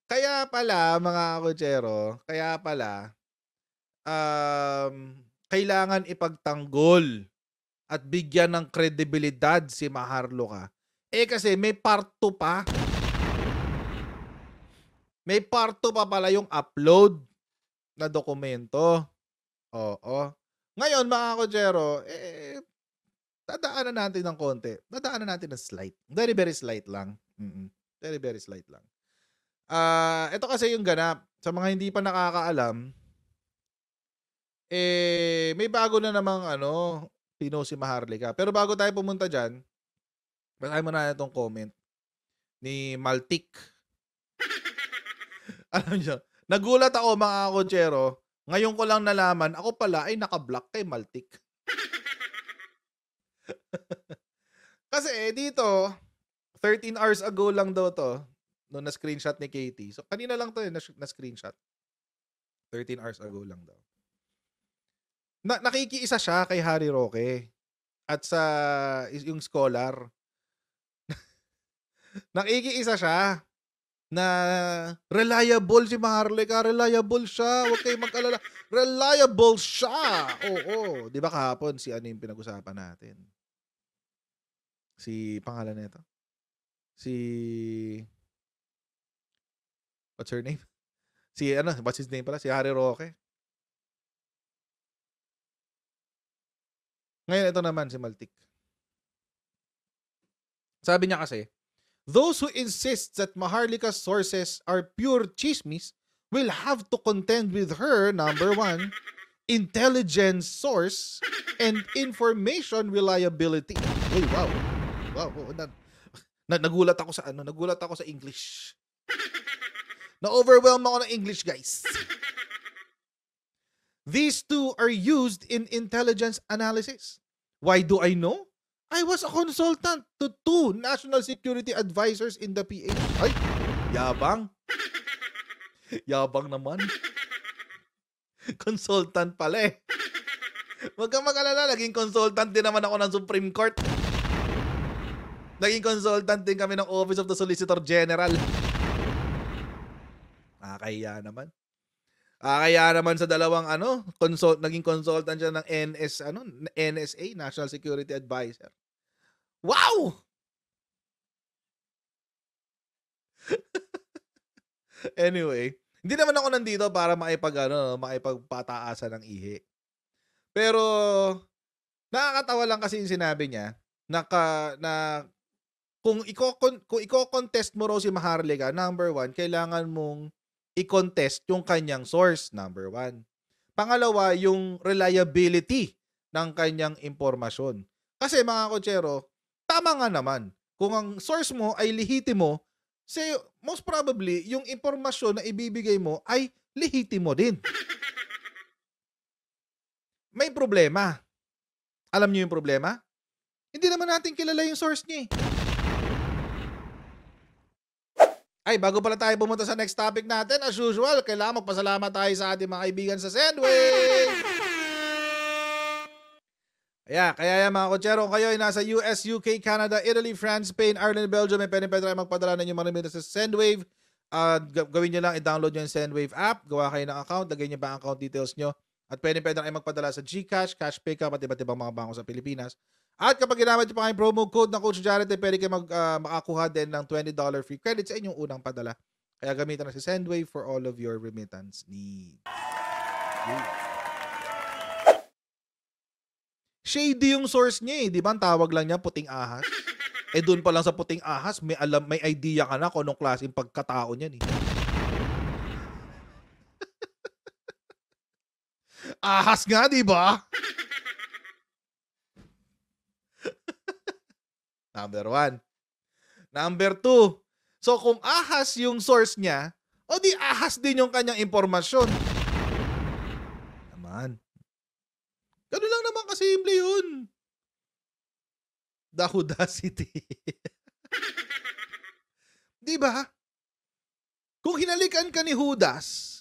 Kaya pala mga kutsero, kaya pala, kailangan ipagtanggol at bigyan ng kredibilidad si Maharlika. Kasi may part 2 pa. May part 2 pa pala yung upload na dokumento. Oo. Ngayon mga kutsero, dadaanan natin ng konti. Dadaanan natin ng slight. Very, very slight lang. Very, very slight lang. Ito kasi yung ganap. Sa mga hindi pa nakakaalam, may bago na namang pinost si Maharlika. Pero bago tayo pumunta diyan, basahin muna natin 'tong comment ni Maltik. Alam niyo, nagulat ako mga kutsero, ngayon ko lang nalaman ako pala ay naka-block kay Maltik. Kasi dito, 13 hours ago lang daw 'to, nung na-screenshot ni Katie. So kanina lang 'to na-screenshot. 13 hours ago lang daw. Nakikiisa siya kay Harry Roque at sa yung scholar. Nakikiisa siya na reliable si Maharlika, reliable siya, huwag kayong mag-alala, reliable siya. Oo, 'di ba kahapon si ano yung pinag-usapan natin? Si pangalan nito? Si what's her name? What's his name pala? Si Harry Roque. Ngayon ito naman si Maltik. Sabi niya kasi, those who insist that Maharlika's sources are pure chismis will have to contend with her, number 1, intelligence source and information reliability. Uy, wow. Wow, nagulat ako sa English. Na-overwhelm ako ng English, guys. These two are used in intelligence analysis. Why do I know? I was a consultant to 2 national security advisors in the PH. Ay, yabang. Yabang naman. Consultant pala eh. Huwag kang mag-alala, naging consultant din naman ako ng Supreme Court. Naging consultant din kami ng Office of the Solicitor General. Kaya naman. Kaya naman sa dalawang naging consultant siya ng NSA, National Security Advisor. Wow! Anyway, hindi naman ako nandito para makipagpataasan ng ihi. Pero nakakatawa lang kasi yung sinabi niya na kung iko-contest mo raw si Maharlika, number 1, kailangan mong i-contest yung kanyang source, number 1. Pangalawa, yung reliability ng kanyang impormasyon. Kasi mga kutsero, tama nga naman. Kung ang source mo ay lehitimo, most probably, yung impormasyon na ibibigay mo ay lehitimo din. May problema. Alam niyo yung problema? Hindi naman natin kilala yung source niya eh. Ay, bago pala tayo pumunta sa next topic natin, as usual, kailangan magpasalamat tayo sa ating mga kaibigan sa Sendwave. Kaya mga kutsero, kayo ay nasa US, UK, Canada, Italy, France, Spain, Ireland, Belgium, may pwede tayo magpadala ng inyong mga remittance sa Sendwave. Gawin nyo lang, i-download nyo yung Sendwave app, gawa kayo ng account, lagay nyo ba ang account details nyo, at pwede kayo magpadala sa GCash, Cash Pickup, at iba't ibang mga bangko sa Pilipinas. At kapag ginamit nyo pa kayong promo code ng Coach Jared, pwede kayo makakuha din ng $20 free credit sa inyong unang padala. Kaya gamitan na si Sendwave for all of your remittance needs. Shady yung source niya eh. Di ba ang tawag lang niya puting ahas? Doon pa lang sa puting ahas, may idea ka na kung anong klaseng pagkatao niyan eh. Ahas nga, di ba? Number 1. Number 2. So kung ahas yung source niya, o di ahas din yung kanyang impormasyon. Naman. Ganun lang naman kasimple yun. The audacity. Di ba? Kung hinalikan ka ni Judas,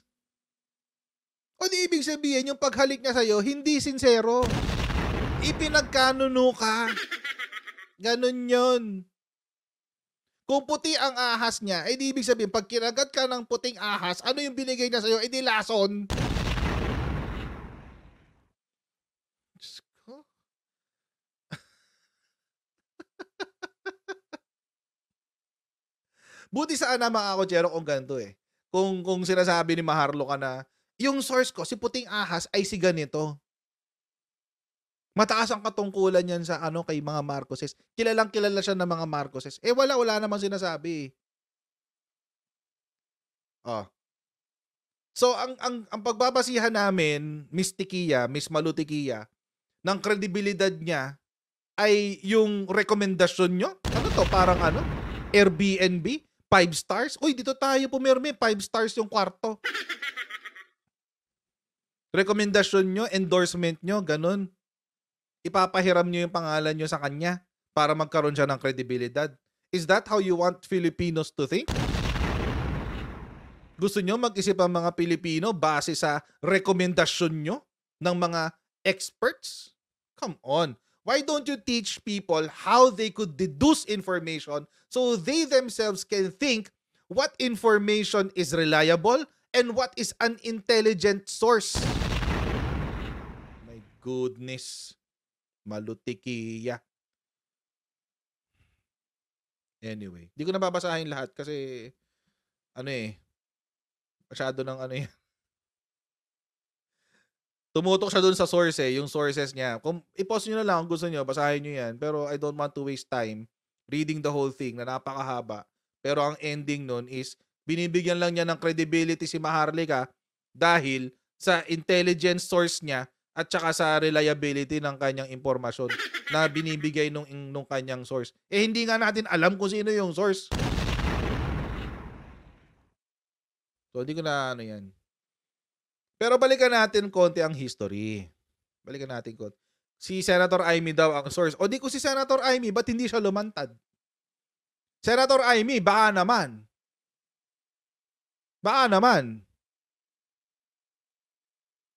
o di ibig sabihin yung paghalik niya sa'yo, hindi sincero. Ipinagkanuno ka. Ganun yun. Kung puti ang ahas niya, di ibig sabihin, pag kinagat ka ng puting ahas, ano yung binigay niya sa'yo? Di lason. Diyos ko. Buti sana mga kotsero kung ganito eh. Kung sinasabi ni Maharlo ka na, yung source ko, si puting ahas ay si ganito. Mataas ang katungkulan yan sa kay mga Marcoses. Kilalang kilala siya ng mga Marcoses. Wala namang sinasabi. Oh. So ang pagbabasihan namin, Miss Tikia, Miss Malutikia, ng kredibilidad niya ay yung rekomendasyon nyo. Ano to? Parang Airbnb? 5 stars? Uy, dito tayo pumirmi. 5 stars yung kwarto. Rekomendasyon nyo, endorsement nyo, ganun. Ipapahiram nyo yung pangalan nyo sa kanya para magkaroon siya ng kredibilidad. Is that how you want Filipinos to think? Gusto nyo mag-isip ang mga Pilipino base sa rekomendasyon nyo ng mga experts? Come on. Why don't you teach people how they could deduce information so they themselves can think what information is reliable and what is an intelligent source? My goodness. Malutikiya. Anyway, di ko na babasahin lahat kasi masyado ng yan. Tumutok siya dun sa source yung sources niya. Kung i-pause nyo na lang kung gusto nyo, basahin nyo yan. Pero I don't want to waste time reading the whole thing na napakahaba. Pero ang ending nun is, binibigyan lang niya ng credibility si Maharlika dahil sa intelligence source niya at saka sa reliability ng kanyang impormasyon na binibigay nung kanyang source. Hindi nga natin alam kung sino yung source. So, hindi ko na yan. Pero balikan natin konti ang history. Balikan natin konti. Si Senator Amy daw ang source. O di ko si Senator Amy, ba't hindi siya lumantad? Senator Amy, baka naman.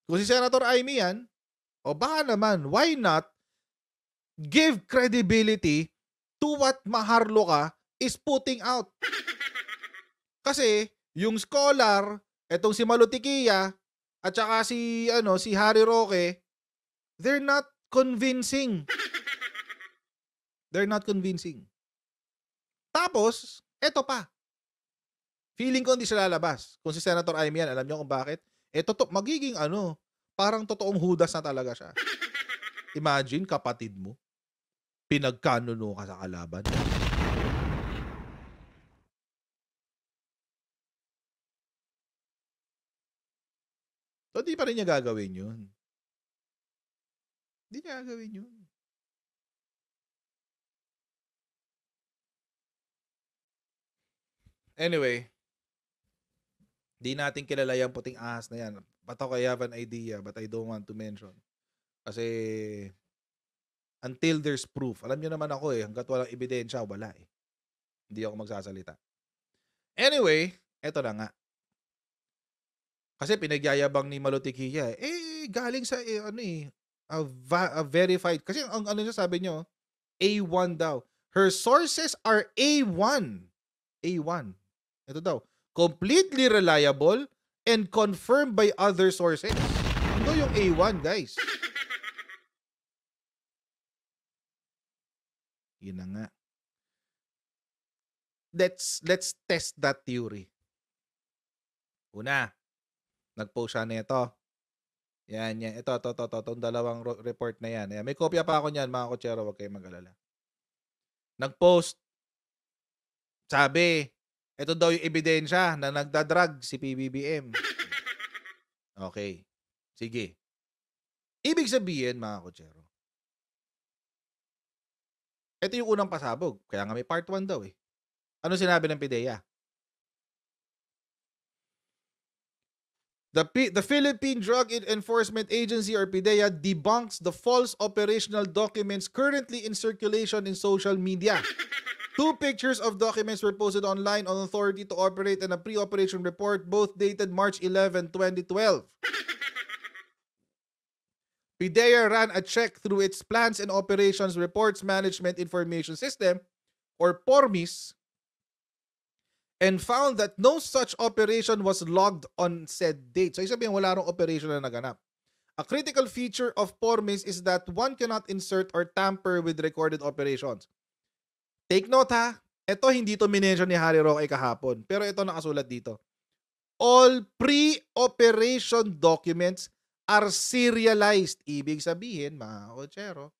Kung si Senator Amy yan, baka naman, why not give credibility to what Maharlika is putting out? Kasi, yung scholar, etong si Malutikia, at saka si Harry Roque, they're not convincing. Tapos, eto pa. Feeling ko hindi siya lalabas. Kung si Senator Amy yan, alam niyo kung bakit? Magiging parang totoong Judas na talaga siya. Imagine, kapatid mo, pinagkanuno ka sa kalaban. So, di pa rin niya gagawin yun. Di niya gagawin yun. Anyway, di natin kilala yung puting ahas na yan. But I have an idea, but I don't want to mention. Kasi, until there's proof, alam nyo naman ako hanggat walang ebidensya, wala Hindi ako magsasalita. Anyway, eto na nga. Kasi pinagyayabang ni Malutikia galing sa a verified. Kasi ang niya sabi nyo, A1 daw. Her sources are A1. A1. Ito daw. Completely reliable and confirmed by other sources. Ito yung A1, guys. Yun na nga. Let's test that theory. Una, nag-post siya nito. Yan. Ito. Itong dalawang report na yan. May kopya pa ako niyan, mga kotsero. Huwag kayong mag-alala. Nag-post. Sabi, ito daw yung ebidensya na nagdadrag si PBBM. Okay. Sige. Ibig sabihin, mga kotsero, ito yung unang pasabog. Kaya nga may part 1 daw Ano sinabi ng PIDEA? The Philippine Drug Enforcement Agency or PIDEA debunks the false operational documents currently in circulation in social media. 2 pictures of documents were posted online on authority to operate and a pre-operation report, both dated March 11, 2012. PIDEA ran a check through its Plans and Operations Reports Management Information System or PORMIS and found that no such operation was logged on said date. So, sabihin, wala rong operation na naganap. A critical feature of PORMIS is that one cannot insert or tamper with recorded operations. Take note ha, ito hindi to minention ni Harry Roque kahapon, pero ito nakasulat dito. All pre-operation documents are serialized. Ibig sabihin, mga kotsero,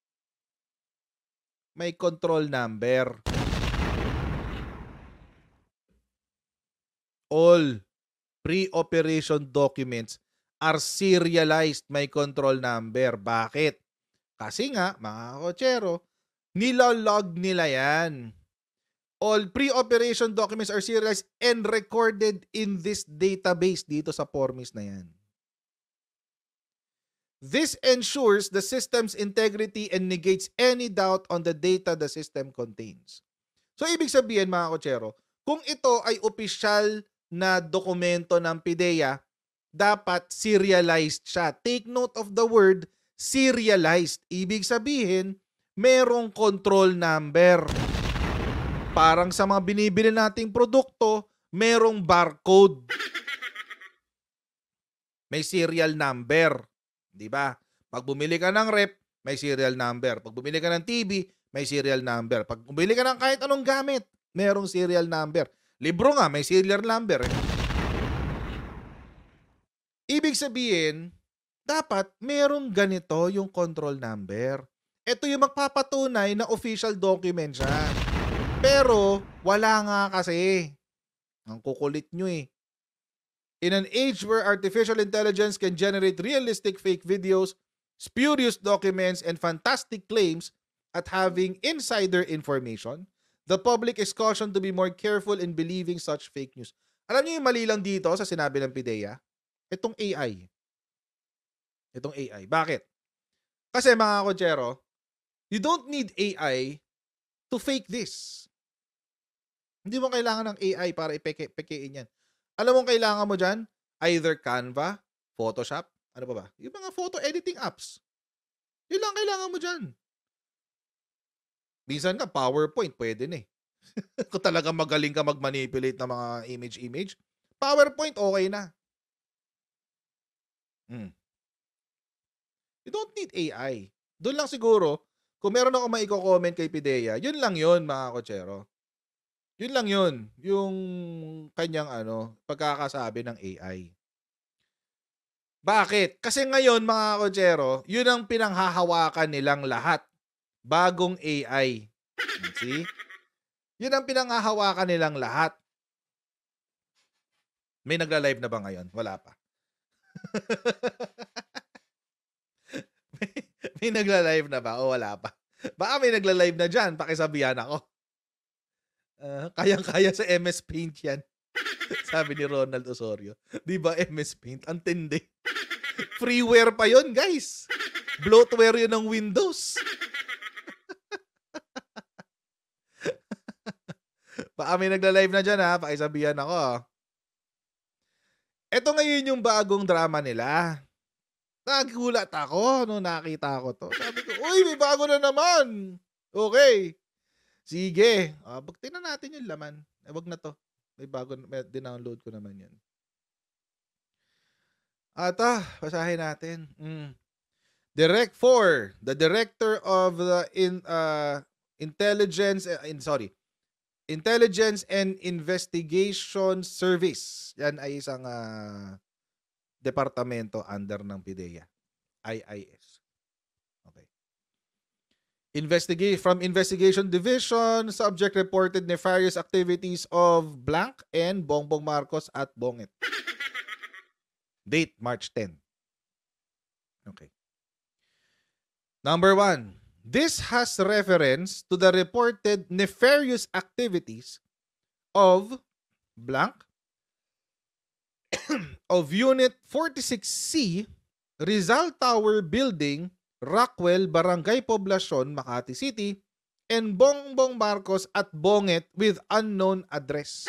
may control number. All pre-operation documents are serialized, may control number. Bakit? Kasi nga, mga kotsero, nilalog nila yan. All pre-operation documents are serialized and recorded in this database dito sa PORMIS na yan. This ensures the system's integrity and negates any doubt on the data the system contains. So, ibig sabihin, mga kotsero, kung ito ay opisyal na dokumento ng PIDEA, dapat serialized siya. Take note of the word serialized. Ibig sabihin, merong control number. Parang sa mga binibili nating produkto, merong barcode. May serial number. Diba? Pag bumili ka ng rep, may serial number. Pag bumili ka ng TV, may serial number. Pag bumili ka ng kahit anong gamit, merong serial number. Libro nga, may serial number. Ibig sabihin, dapat merong ganito yung control number. Ito yung magpapatunay na official document siya. Pero, wala nga kasi. Ang kukulit nyo eh. In an age where artificial intelligence can generate realistic fake videos, spurious documents, and fantastic claims at having insider information, the public is cautioned to be more careful in believing such fake news. Alam niyo yung mali lang dito sa sinabi ng PIDEA? Itong AI. Itong AI. Bakit? Kasi mga kotsero, you don't need AI to fake this. Hindi mo kailangan ng AI para ipeke-pekein yan. Alam mo kailangan mo dyan? Either Canva, Photoshop, ano pa ba? Yung mga photo editing apps. Yun lang kailangan mo dyan. Minsan nga, PowerPoint, pwede na eh. Kung talaga magaling ka mag-manipulate ng mga image, PowerPoint, okay na. You don't need AI. Doon lang siguro, kung meron ako maiko-comment kay PIDEA, yun lang yun, mga kotsero. Yun lang yun, yung kanyang pagkakasabi ng AI. Bakit? Kasi ngayon, mga kotsero, yun ang pinanghahawakan nilang lahat. Bagong AI. See? Yun ang pinanghahawakan nilang lahat. May nagla-live na ba ngayon? Wala pa. may nagla-live na ba o wala pa? Baka may nagla-live na dyan, pakisabihan ako. Kayang-kaya sa MS Paint yan. Sabi ni Ronald Osorio. Di ba MS Paint? Ang tindi. Freeware pa yon guys. Bloatware yun ng Windows. Baka may nagla-live na dyan ha, pakisabihan ako. Ito ngayon yung bagong drama nila. Nagulat ako nung nakita ko to. Sabi ko, uy, may bago na naman. Okay. Sige. Tingnan natin yung laman. Wag na to. May bago, dinownload ko naman yan. Basahin natin. Direct 4, the director of the Intelligence and Investigation Service. Yan ay isang departamento under ng PIDEA. IIS. Okay. From Investigation Division, subject reported nefarious activities of blank and Bongbong Marcos at Bonget. Date, March 10. Okay. Number 1. This has reference to the reported nefarious activities of blank of Unit 46C, Rizal Tower Building, Rockwell, Barangay Poblacion, Makati City, and Bongbong Marcos at Bonget with unknown address.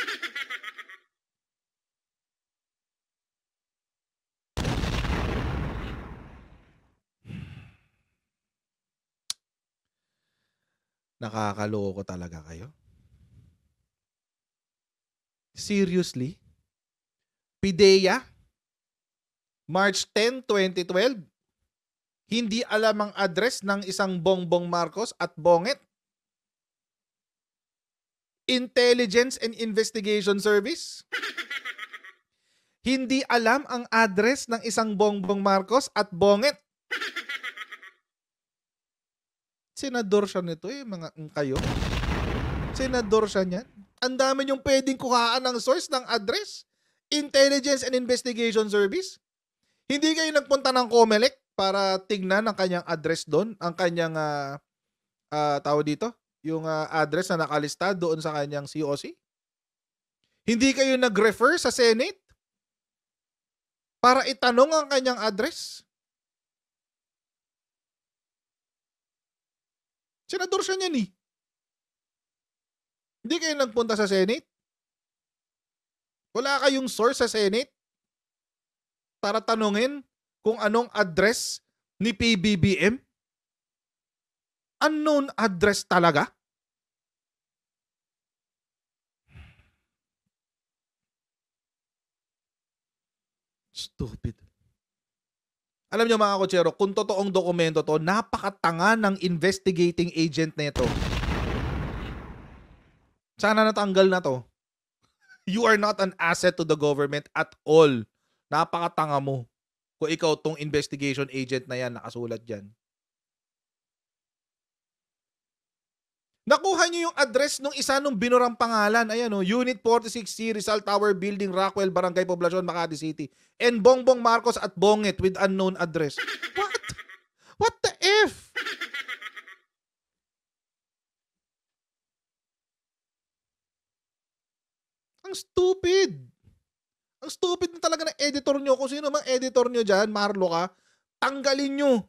Nakakaloko talaga kayo. Seriously? PIDEA? March 10, 2012? Hindi alam ang address ng isang Bongbong Marcos at Bonget? Intelligence and Investigation Service? Hindi alam ang address ng isang Bongbong Marcos at Bonget? Senador siya nito mga kayo. Senador siya niyan. Ang dami niyong pwedeng kuhaan ng source ng address. Intelligence and Investigation Service. Hindi kayo nagpunta ng COMELEC para tignan ang kanyang address doon, ang kanyang tawag dito, yung address na nakalista doon sa kanyang COC. Hindi kayo nag-refer sa Senate para itanong ang kanyang address. Senador siya niyan eh. Hindi kayo nagpunta sa Senate? Wala kayong source sa Senate para tanungin kung anong address ni PBBM? Unknown address talaga? Stupid. Alam niyo mga kotsero, kung totoong dokumento to, napakatanga ng investigating agent nito. Sana natanggal na to. You are not an asset to the government at all. Napakatanga mo. Kung ikaw tong investigation agent na yan, nakasulat dyan. Nakuha niyo yung address nung isa nung binurang pangalan. Ayan o, Unit 46C, Rizal Tower Building, Rockwell, Barangay Poblacion, Makati City. And Bongbong Marcos at Bonget with unknown address. What? What the F? Ang stupid. Ang stupid na talaga ng editor nyo. Kung sino mang editor nyo dyan, Marlo ka, tanggalin nyo.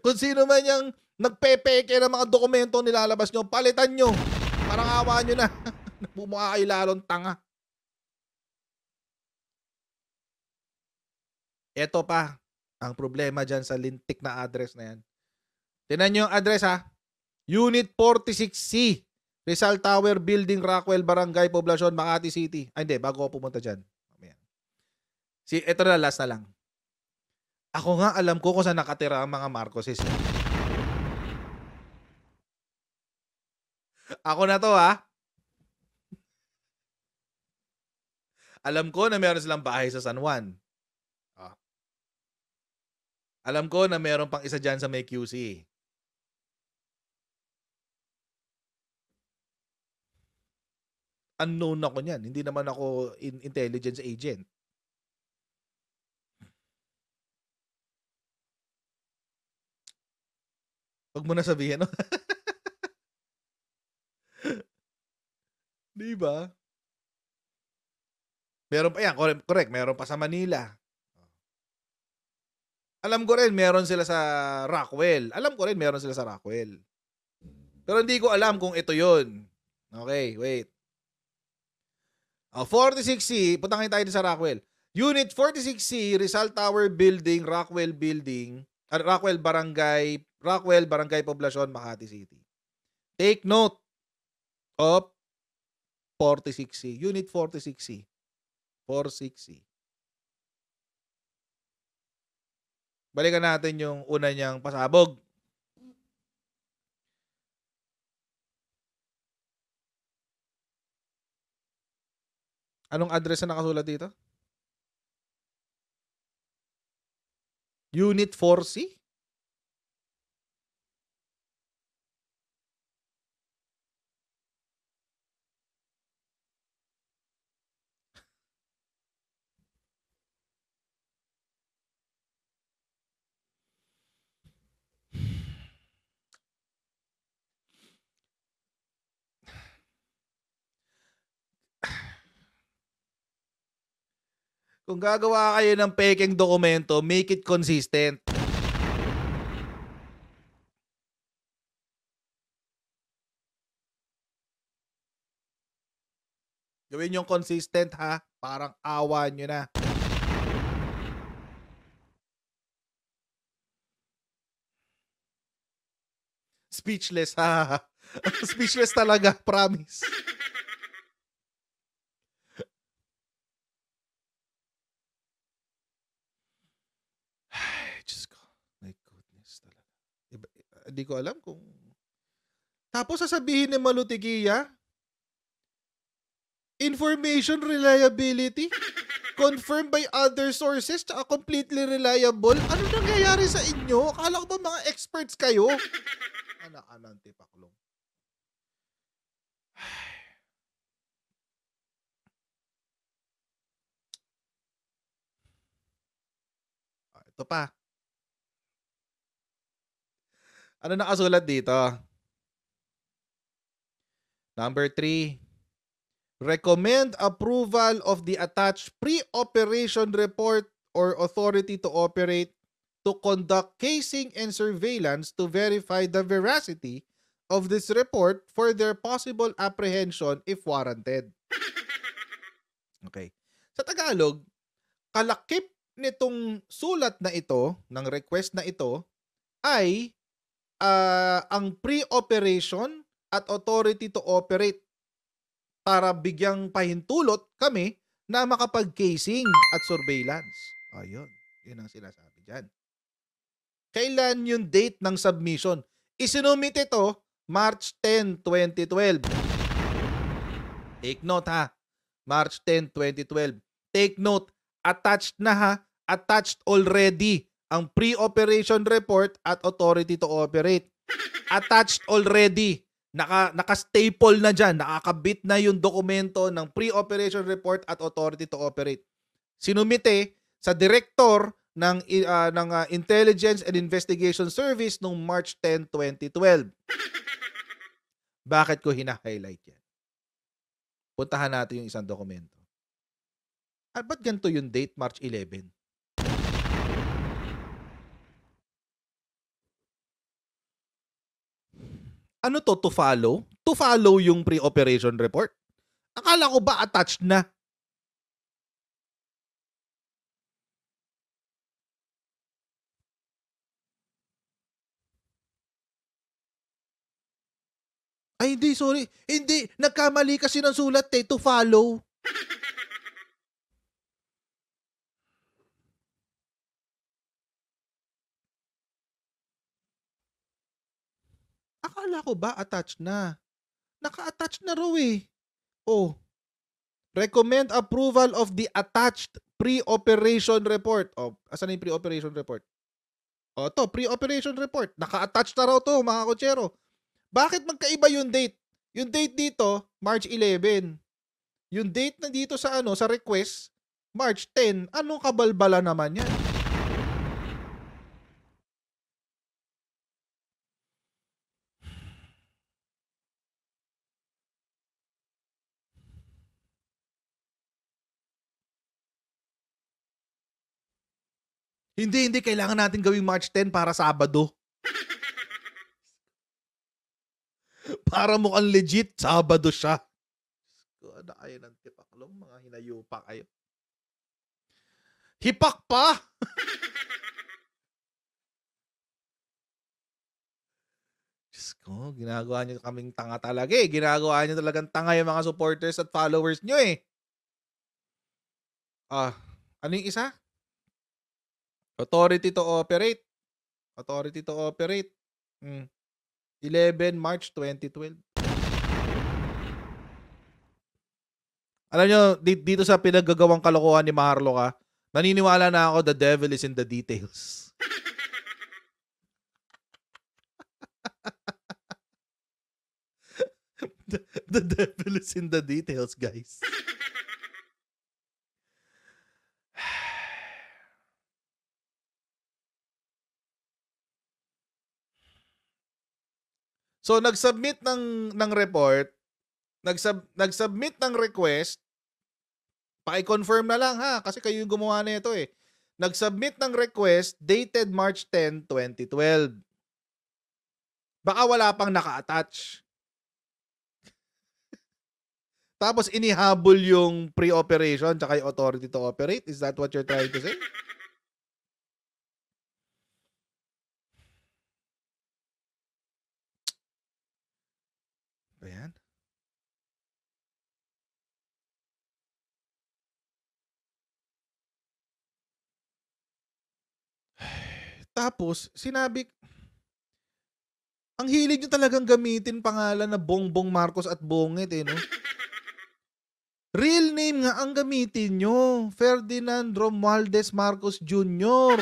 Kung sino man yung nagpepeke ng mga dokumento nilalabas nyo, palitan nyo. Parang awa nyo na. Bumukha kayo lalong tanga. Eto pa, ang problema dyan sa lintik na address na yan. Tinan nyo yung address ha. Unit 46C. Rizal Tower Building, Rockwell, Barangay Poblacion, Makati City. Ay hindi, bago ako pumunta dyan. Ito na, last na lang. Ako nga alam ko kung saan nakatira ang mga Marcoses. Ako na to ha. Alam ko na meron silang bahay sa San Juan. Alam ko na meron pang isa dyan sa may QC. Unknown ako niyan. Hindi naman ako intelligence agent. Huwag mo na sabihin, no? Di ba? Meron pa yan. Correct. Meron pa sa Manila. Alam ko rin, meron sila sa Rockwell. Pero hindi ko alam kung ito yun. Okay, wait. 46C, punta tayo sa Rockwell. Unit 46C, Rizal Tower Building, Rockwell Building, Rockwell Barangay Poblacion, Makati City. Take note of 46C. Unit 46C. 46C. Balikan natin yung una niyang pasabog. Anong address na nakasulat dito? Unit 4C? Kung gagawa kayo ng peking dokumento, make it consistent. Gawin yung consistent ha. Parang awa nyo na. Speechless ha. Speechless talaga, promise. Hindi ko alam kung... Tapos sasabihin ni Malutigia, information reliability, confirmed by other sources, tsaka completely reliable. Ano nangyayari sa inyo? Akala ko ba mga experts kayo? Anak-anang tipaklong. Ito pa. Ano nakasulat dito? Number 3. Recommend approval of the attached pre-operation report or authority to operate to conduct casing and surveillance to verify the veracity of this report for their possible apprehension if warranted. Okay. Sa Tagalog, kalakip nitong sulat na ito, ng request na ito, ay ang pre-operation at authority to operate para bigyang pahintulot kami na makapag-casing at surveillance. Ayun, yun ang sinasabi dyan. Kailan yung date ng submission? Isinumit ito March 10, 2012. Take note ha, March 10, 2012. Take note, attached na ha, attached already ang pre-operation report at authority to operate. Attached already. Naka-staple na dyan, nakakabit na yung dokumento ng pre-operation report at authority to operate. Sinumite sa director ng Intelligence and Investigation Service noong March 10, 2012. Bakit ko hina-highlight yan? Puntahan natin yung isang dokumento. Ba't ganito yung date, March 11? Ano to follow? To follow yung pre-operation report? Akala ko ba attached na? Ay, hindi, sorry. Hindi, nagkamali kasi ng sulat to follow. Akala ko ba attached na? Naka-attach na raw eh. Oh. Recommend approval of the attached pre-operation report. Oh, asan na yung pre-operation report? Oh, to, pre-operation report. Naka-attach na raw to, mga kotsero. Bakit magkaiba yung date? Yung date dito, March 11. Yung date na dito sa sa request, March 10. Anong kabalbala naman yan? Hindi, kailangan natin gawing March 10 para Sabado. Para mukhang legit, Sabado siya. Ano kayo ng tipaklong, mga hinayupa kayo. Hipak pa! Diyos ko, ginagawa nyo kaming tanga talaga eh. Ginagawa nyo talagang tanga yung mga supporters at followers nyo eh. Ano yung isa? Authority to operate. Authority to operate. 11 March 2012. Alam nyo, dito sa pinaggagawang kalokohan ni Marlo ka, naniniwala na ako the devil is in the details. The devil is in the details, guys. So nag-submit ng report, nag-submit ng request, paki-confirm na lang ha kasi kayo yung gumawa nito eh. Nag-submit ng request dated March 10, 2012. Baka wala pang naka-attach. Tapos inihabol yung pre-operation tsaka yung authority to operate. Is that what you're trying to say? Ayan. Tapos, sinabi, Ang hilig nyo talagang gamitin pangalan na Bongbong Marcos at Bongit eh, no? Real name nga ang gamitin nyo. Ferdinand Romualdez Marcos Jr.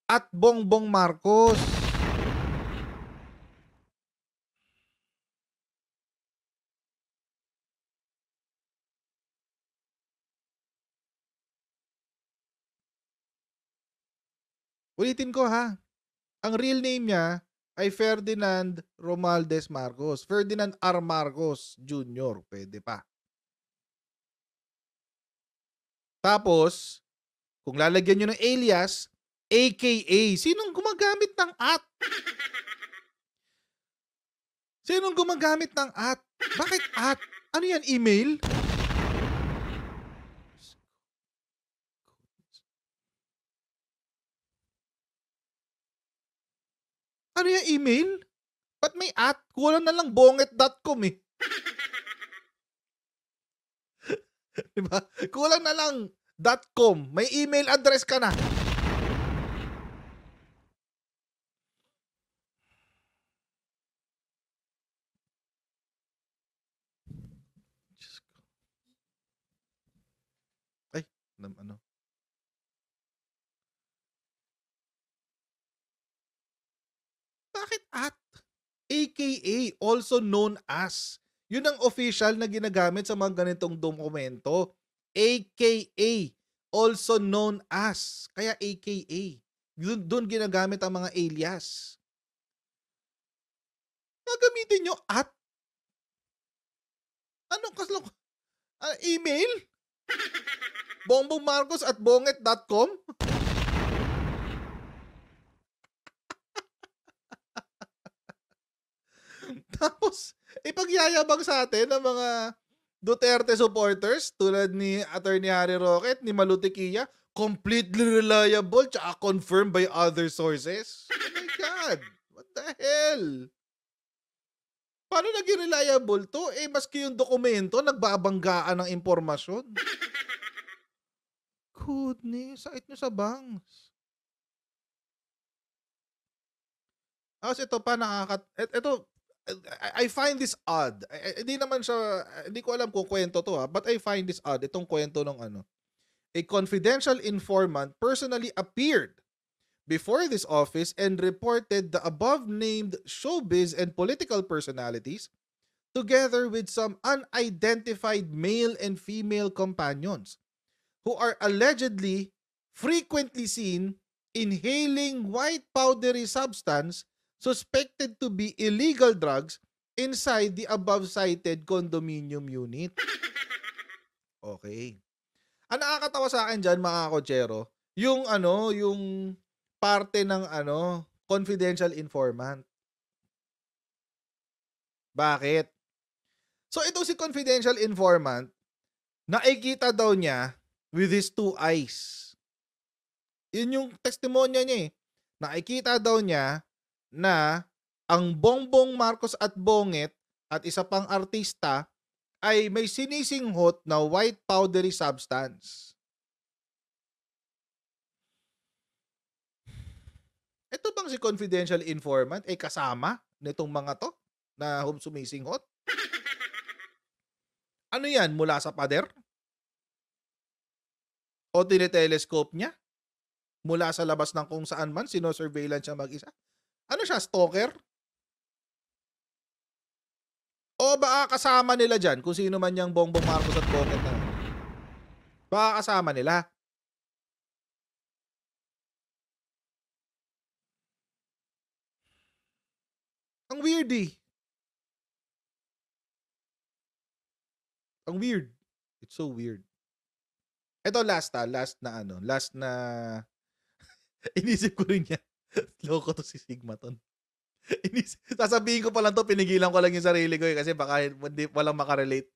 at Bongbong Marcos. Ulitin ko ha. Ang real name niya ay Ferdinand Romualdez Marcos. Ferdinand R. Marcos Jr. Pwede pa. Tapos, kung lalagyan nyo ng alias, AKA. Sinong gumagamit ng at? Sinong gumagamit ng at? Bakit at? Ano yan, email? Ano yan, email? Ba't may at? Kulang na lang bonget.com eh. Diba? Kulang na lang .com. May email address ka na. Ay, ano? Bakit at? AKA, also known as. Yun ang official na ginagamit sa mga ganitong dokumento. AKA, also known as. Kaya AKA. Doon ginagamit ang mga alias. Gagamitin nyo at? Ano kaslo? Email? Bongbong Marcos at bonget.com? Tapos, ipagyayabang sa atin ng mga Duterte supporters tulad ni Attorney Harry Roque, ni Malutiquilla, completely reliable tsaka confirmed by other sources. Oh my God! What the hell? Paano naging reliable to? Eh, maski yung dokumento, nagbabanggaan ng impormasyon. Goodness, sakit nyo sa bangs. Tapos ito pa, ito, I find this odd. Hindi naman siya, hindi ko alam kung kwento to ha, but I find this odd. Itong kwento ng ano. A confidential informant personally appeared before this office and reported the above-named showbiz and political personalities together with some unidentified male and female companions who are allegedly frequently seen inhaling white powdery substance suspected to be illegal drugs inside the above-cited condominium unit. Okay. Ang nakakatawa sa akin dyan, mga kotsero, yung parte ng confidential informant. Bakit? So itong si confidential informant, nakikita daw niya with his two eyes. Yun yung testimonya niya eh. Nakikita daw niya na ang Bongbong Marcos at Bongit at isa pang artista ay may sinisinghot na white powdery substance. Ito bang si confidential informant ay kasama nitong mga to na sumisinghot? Ano yan? Mula sa pader? O tine-telescope niya? Mula sa labas ng kung saan man, sino-surveillance siya mag-isa? Ano siya, stalker? O baka kasama nila dyan, kung sino man yung Bongbong Marcos at Bongit na yun? Baka kasama nila. Ang weird eh. Ang weird. It's so weird. Ito last na inisip ko rin yan. Loko to si Sigmaton. Sasabihin ko pa lang to, pinigilan ko lang yung sarili ko kasi baka walang makarelate.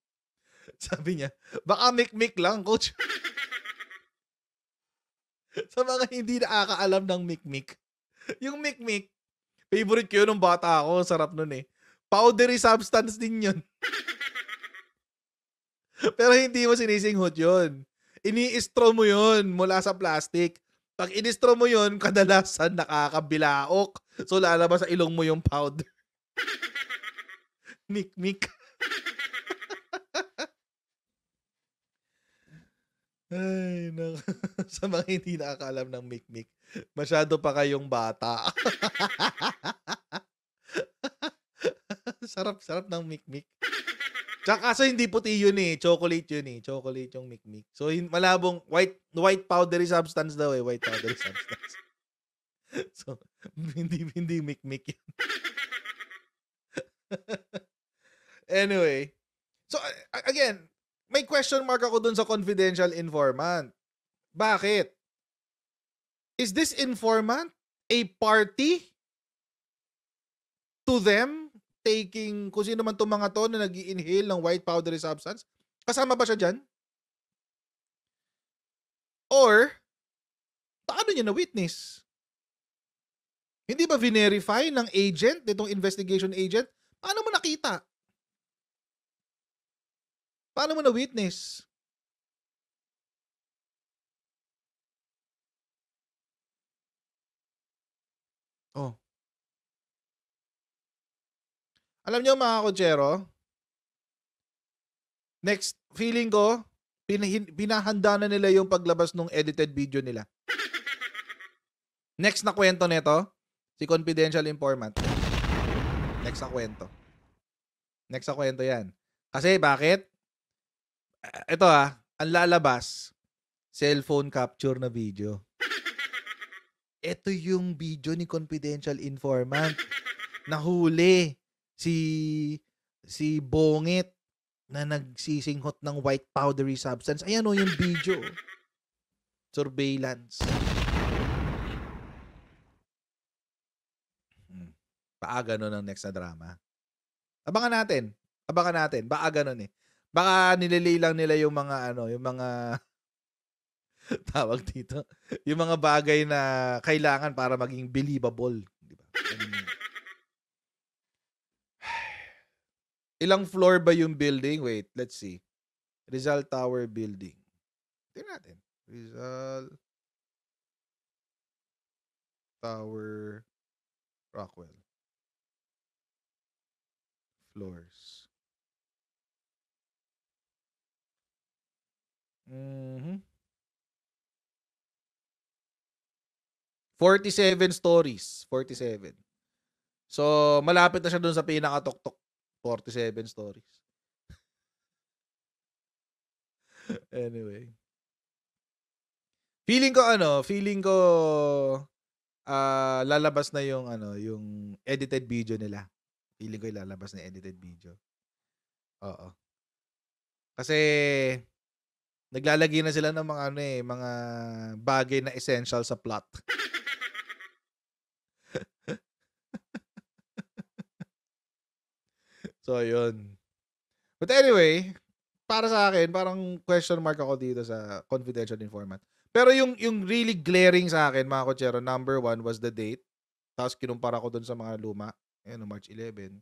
Sabi niya, baka mik-mik lang, coach. Sa mga hindi nakakaalam ng mik-mik. Yung mik-mik, favorite ko yun nung bata ako, sarap nun eh. Powdery substance din yun. Pero hindi mo sinisinghot yun. Ini-straw mo yun mula sa plastic. Pag inistro mo yun, kadalasan nakakabilaok. So, lalabas sa ilong mo yung powder. Mik-mik. Ay, sa mga hindi nakakaalam ng mik-mik, masyado pa kayong bata. Sarap-sarap ng mik-mik. Tsaka kaso hindi puti yun eh. Chocolate yun eh. Chocolate yung mik-mik. So, malabong white powdery substance daw eh. White powdery substance. So, hindi mik-mik yun. Anyway. So, again, may question mark ako dun sa confidential informant. Bakit? Is this informant a party to them taking, kung sino man itong mga to na nag-i-inhale ng white powdery substance? Kasama ba siya dyan? Or, paano niya na-witness? Hindi ba verify ng agent, itong investigation agent? Paano mo nakita? Paano mo na-witness? Oh. Alam niyo mga kotsero, next, feeling ko, pinahanda na nila yung paglabas ng edited video nila. Next na kwento nito, si confidential informant. Next na kwento. Next na kwento yan. Kasi bakit? Ito ang lalabas, cellphone capture na video. Ito yung video ni confidential informant. Nahuli si Bongit na nagsisinghot ng white powdery substance. Ayan o yung video. Surveillance. Baka ganun ang next na drama. Abangan natin. Baka ganun eh. Baka nililay lang nila yung mga yung mga tawag dito. Yung mga bagay na kailangan para maging believable, di ba? Ilang floor ba yung building? Wait, let's see. Rizal Tower building. Tingnan natin. Rizal Tower Rockwell. Floors. 47 stories. 47. So, malapit na siya dun sa pinakatuktok. 47 stories. Anyway. Feeling ko lalabas na yung edited video nila. Feeling ko ilalabas na edited video. Oo. Kasi naglalagay na sila ng mga mga bagay na essential sa plot. So, yun. But anyway, para sa akin, parang question mark ako dito sa confidential informant. Pero yung really glaring sa akin, mga kotsero, number 1 was the date. Tapos kinumpara ko dun sa mga luma. Ayan, March 11.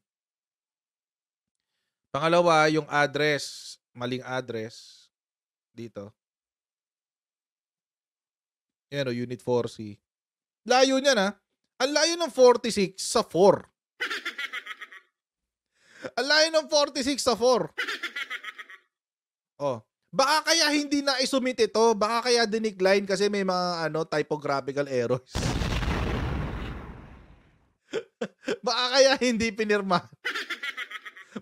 Pangalawa, yung address. Maling address. Dito. Ayan, Unit 4C. Layo niya na. Ang layo ng 46 sa 4. Ang layo ng 46 sa 4. Oh. Baka kaya hindi na isubmit ito. Baka kaya dinecline kasi may mga typographical errors. Baka kaya hindi pinirma.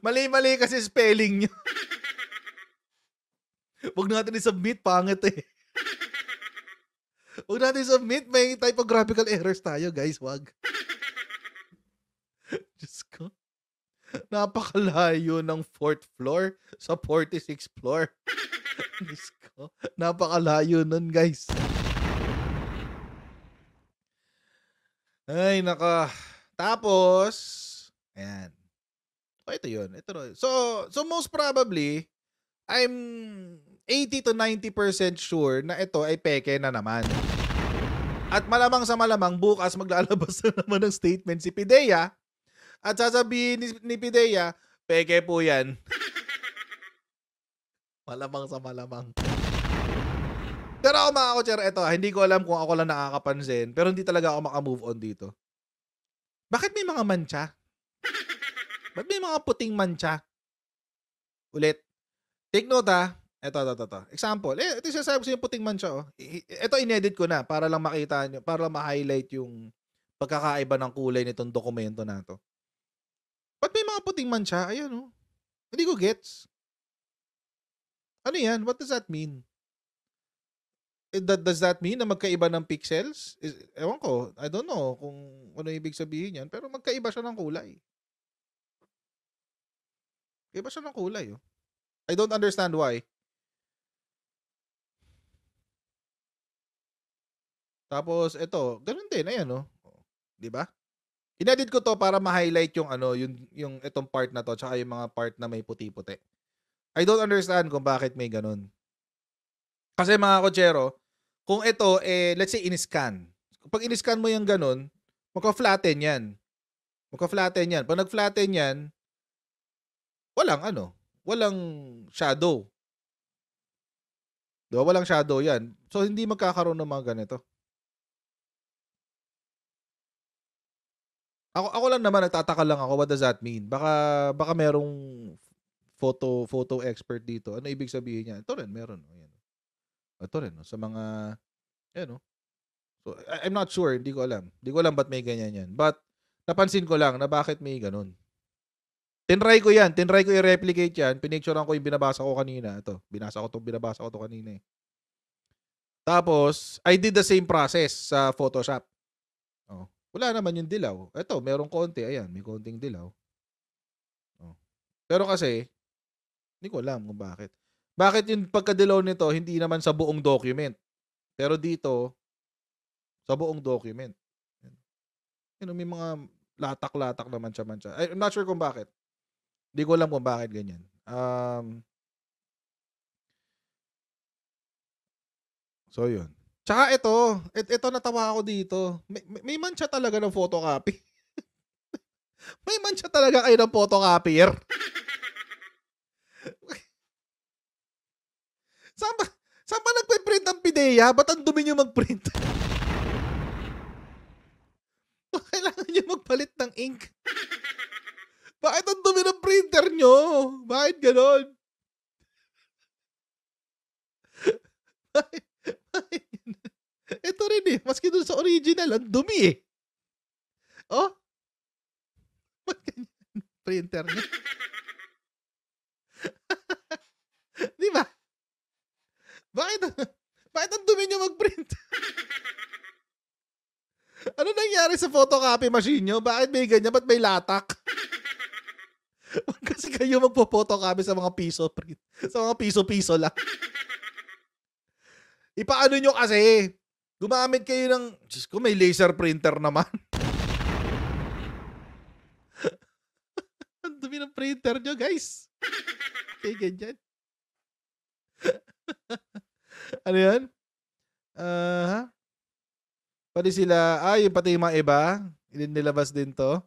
Mali-mali kasi spelling nyo. Huwag natin i-submit. Pangit eh. Huwag natin i-submit. May typographical errors tayo, guys. Wag. Diyos ko. Napakalayo ng 4th floor sa 46th floor. Diyos ko. Napakalayo nun, guys. Ay, naka. Tapos, ayan. Ito yun. So most probably, I'm 80 to 90% sure na ito ay peke na naman. At malamang sa malamang, bukas maglalabas na naman ng statement si Pidea. At sasabihin ni Pidea, peke po yan. Malamang sa malamang. Pero ako mga kotsero, eto hindi ko alam kung ako lang nakakapansin, pero hindi talaga ako maka-move on dito. Bakit may mga mantsa? Ba't may mga puting mantsa? Ulit. Take note ha. Eto. Example, ito yung sinasabi ko yung puting mantsa, oh. Ito inedit ko na para lang makita nyo, para lang ma-highlight yung pagkakaiba ng kulay nitong dokumento na to. Ba't may mga puting mantsa? Ayan, oh. Hindi ko gets. Ano yan? What does that mean? Does that mean na magkaiba ng pixels? Ewan ko. I don't know kung ano ibig sabihin yan. Pero magkaiba siya ng kulay. Iba siya ng kulay, oh. I don't understand why. Tapos, ito. Ganun din. Ayan, oh. Di ba? Inedit ko to para ma-highlight yung ano, yung itong part na to, tsaka yung mga part na may puti-puti. I don't understand kung bakit may ganun. Kasi mga kotsero, kung ito, let's say, in-scan. Pag in-scan mo yung ganun, magka-flatten yan. Magka-flatten yan. Pag nag-flatten yan, walang shadow. Diba? Walang shadow yan. So, hindi magkakaroon ng mga ganito. Ako lang naman, nagtataka lang ako, what does that mean? Baka merong photo expert dito. Ano ibig sabihin niya? Ito rin, meron. Ayan. Ito rin, sa mga, ayan, so, I'm not sure, hindi ko alam. Hindi ko alam ba't may ganyan yan. But, napansin ko lang na bakit may ganun. Tinry ko i-replicate yan. Pinicturean ko yung binabasa ko kanina. Ito, binabasa ko to kanina eh. Tapos, I did the same process sa Photoshop. Oh. Wala naman yung dilaw. Ito, merong konti. Ayan, may konting dilaw. Oh. Pero kasi, hindi ko alam kung bakit. Bakit yung pagkadilaw nito, hindi naman sa buong document. Pero dito, sa buong document. May mga latak-latak naman siya. I'm not sure kung bakit. Hindi ko alam kung bakit ganyan. So, yun. Tsaka ito natawa ako dito. May mantsa talaga ng photocopy. May mantsa talaga kayo ng photocopier. Saan ba nagpe-print ang PIDEA? Ba't ang dumi nyo mag-print? Kailangan nyo magpalit ng ink. Bakit ang dumi ng printer nyo? Bakit ganon? Ito rin eh. Maski dun sa original, ang dumi eh. Oh? Ba't ganyan? Printer niya. Di ba? Bakit ang dumi niyo mag-print? Ano nangyari sa photocopy machine nyo? Bakit may ganyan? Ba't may latak? Kasi kayo magpo-photocopy sa mga piso print. Sa mga piso-piso lang. Ipaano nyo kasi? Gumamit kayo ng, Diyos ko, may laser printer naman. Ang dumi ng printer nyo, guys. Okay, ganyan. Ano yan? Pati sila, yung pati yung mga iba, nilabas din to.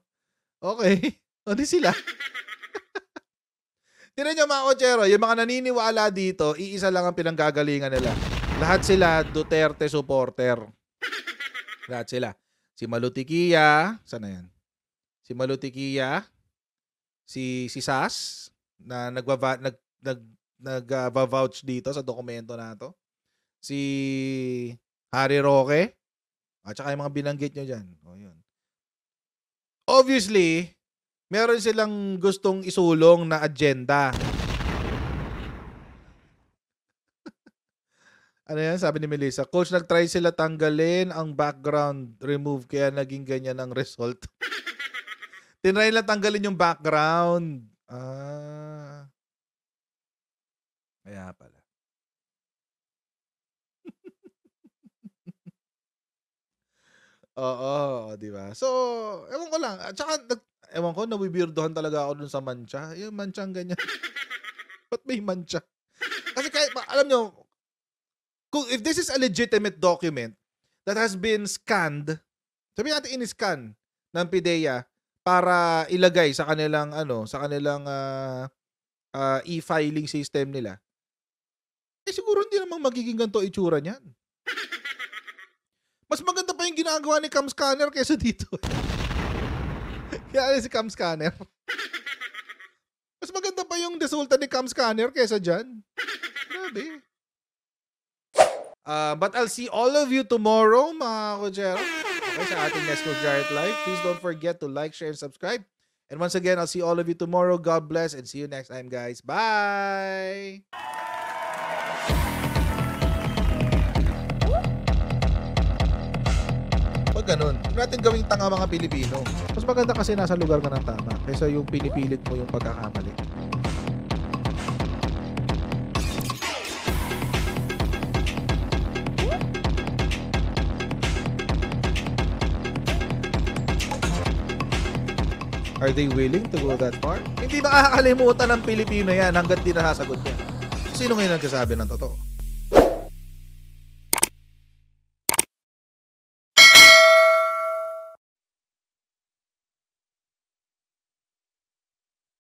Okay. O, di sila. Tinan nyo mga kotsero, yung mga naniniwala dito, iisa lang ang pinanggagalingan nila. Lahat sila Duterte supporter. Lahat sila. Si Malutikia, sana yan? Si Malutikia, si Sas, na nag-vouch dito sa dokumento na to. Si Harry Roque, at saka yung mga binanggit nyo dyan. O, yun. Obviously, meron silang gustong isulong na agenda. Ano yan? Sabi ni Melissa, Coach, nag-try sila tanggalin ang background remove kaya naging ganyan ang result. Tinry lang tanggalin yung background. Kaya pala. Oo, di ba? So, ewan ko lang. At saka, ewan ko, nawibirdohan talaga ako dun sa mancha. Yung manchang ganyan. Ba't may mancha? Kasi kahit, alam nyo, if this is a legitimate document that has been scanned, sabihin natin in-scan ng PIDEA para ilagay sa kanilang e-filing system nila, eh siguro hindi naman magiging ganito itsura niyan. Mas maganda pa yung ginagawa ni Cam Scanner kaysa dito. Kaya si Cam Scanner. Mas maganda pa yung resulta ni Cam Scanner kaysa dyan. Grabe. But I'll see all of you tomorrow, mga Kojero. Okay, sa ating next Kojarite Live. Please don't forget to like, share, and subscribe. And once again, I'll see all of you tomorrow. God bless and see you next time, guys. Bye! Pag ganun, huwag natin gawing tanga mga Pilipino. Mas maganda kasi nasa lugar ka ng tama kaysa yung pinipilit mo yung pagkakamali. Are they willing to go that far? Hindi makakalimutan ng Pilipino yan hanggat di nasasagot niya. Sino ngayon nagsasabi ng totoo?